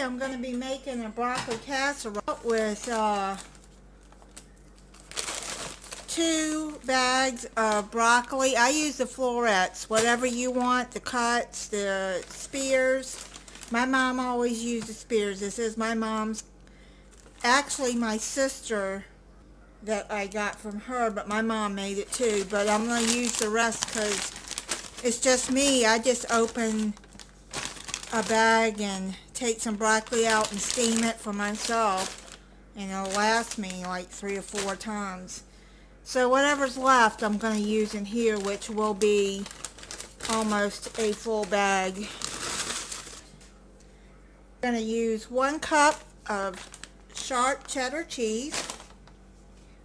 I'm going to be making a broccoli casserole with 2 bags of broccoli. I use the florets, whatever you want, the cuts, the spears. My mom always used the spears. This is my mom's, actually my sister that I got from her, but my mom made it too. But I'm going to use the rest because it's just me. I just open a bag and take some broccoli out and steam it for myself, and it'll last me like 3 or 4 times. So whatever's left I'm going to use in here, which will be almost a full bag. I'm going to use 1 cup of sharp cheddar cheese,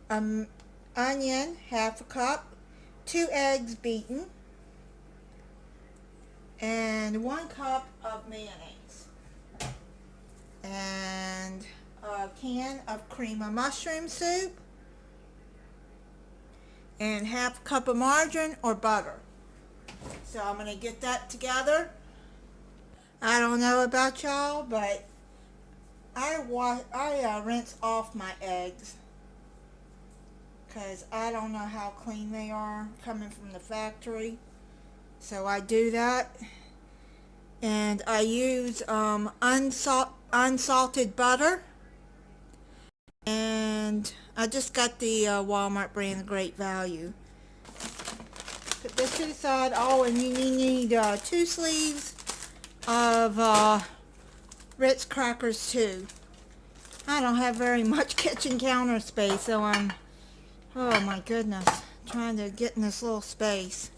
onion, 1/2 cup, 2 eggs beaten, and 1 cup of mayonnaise, and a can of cream of mushroom soup, and 1/2 cup of margarine or butter. So I'm going to get that together. I don't know about y'all, but I rinse off my eggs because I don't know how clean they are coming from the factory. So I do that, and I use unsalted butter, and I just got the Walmart brand, Great Value. Put this to the side. Oh, and you need 2 sleeves of Ritz crackers too. I don't have very much kitchen counter space, so I'm, oh my goodness, trying to get in this little space.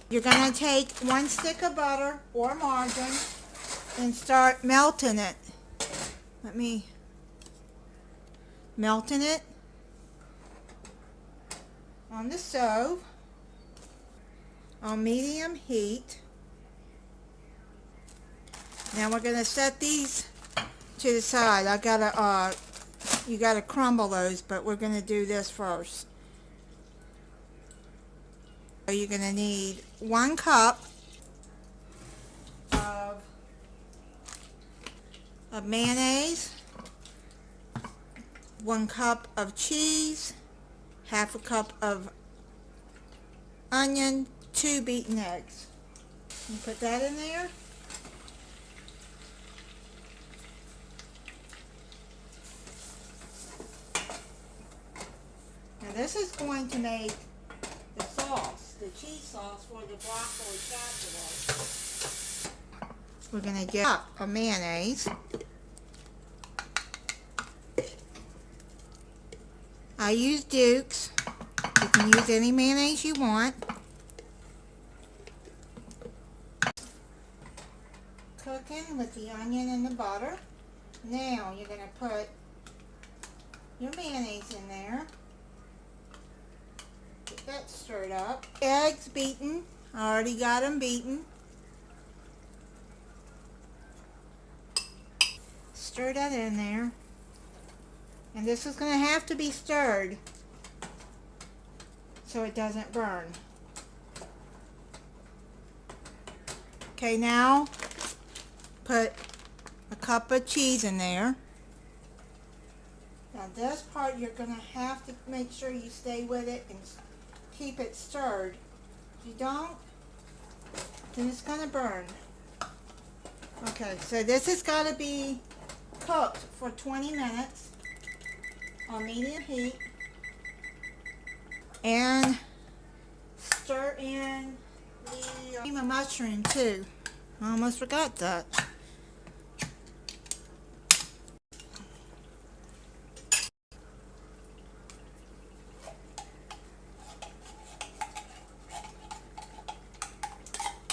You're going to take 1 stick of butter or margarine and start melting it. Melting it on the stove on medium heat. Now we're going to set these to the side. You gotta crumble those, but we're going to do this first. So you're going to need 1 cup of mayonnaise, 1 cup of cheese, 1/2 cup of onion, 2 beaten eggs. You put that in there. Now this is going to make the sauce, the cheese sauce for the broccoli casserole. We're going to get a mayonnaise. I use Duke's. You can use any mayonnaise you want. Cooking with the onion and the butter. Now you're going to put your mayonnaise in there. Get that stirred up. Eggs beaten. I already got them beaten. Stir that in there. And this is going to have to be stirred so it doesn't burn. Okay, now put a cup of cheese in there. Now this part you're going to have to make sure you stay with it and keep it stirred. If you don't, then it's going to burn. Okay, so this has got to be cooked for 20 minutes on medium heat, and stir in the cream of mushroom too. I almost forgot that.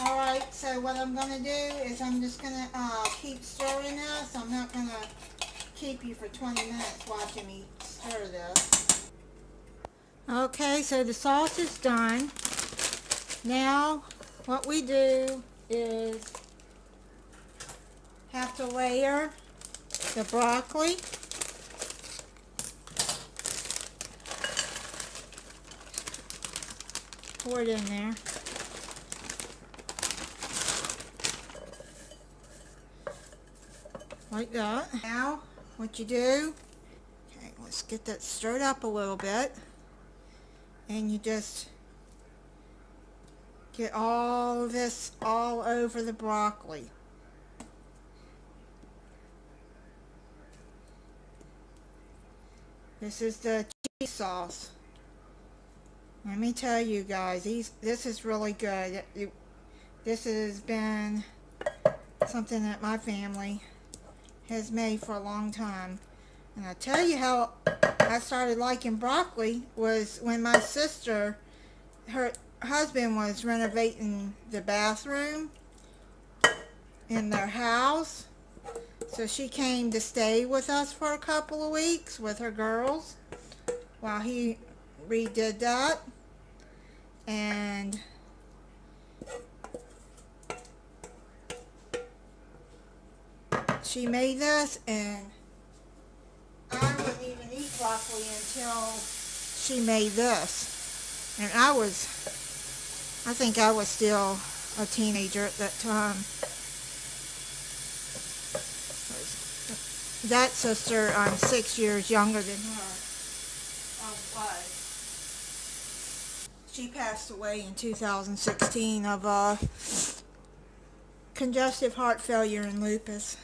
Alright, so what I'm going to do is I'm just going to keep stirring this. I'm not going to keep you for 20 minutes watching me stir this. Okay, so the sauce is done. Now what we do is have to layer the broccoli. Pour it in there. like that. Now, what you do, okay, let's get that stirred up a little bit, and you just get all of this all over the broccoli. This is the cheese sauce. Let me tell you guys, this is really good. This has been something that my family has made for a long time. And I'll tell you how I started liking broccoli was when my sister, her husband was renovating the bathroom in their house. So she came to stay with us for a couple of weeks with her girls while he redid that. And she made this, and I wouldn't even eat broccoli until she made this. And I think I was still a teenager at that time. That sister, I'm 6 years younger than her. Was. She passed away in 2016 of congestive heart failure and lupus.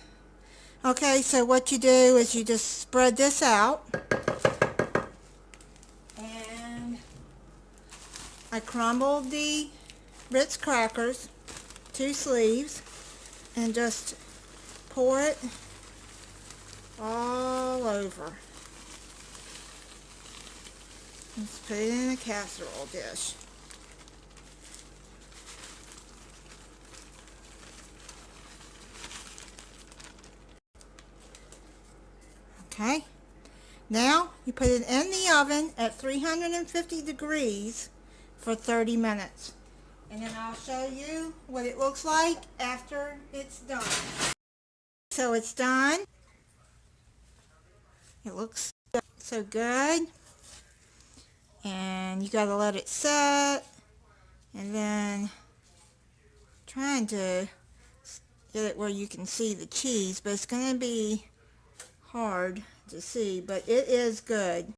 Okay, so what you do is you just spread this out, and I crumbled the Ritz crackers, 2 sleeves, and just pour it all over. Let's put it in a casserole dish. Okay, now you put it in the oven at 350 degrees for 30 minutes. And then I'll show you what it looks like after it's done. So it's done. It looks so good. And you gotta let it set. And then trying to get it where you can see the cheese, but it's gonna be hard to see, but it is good.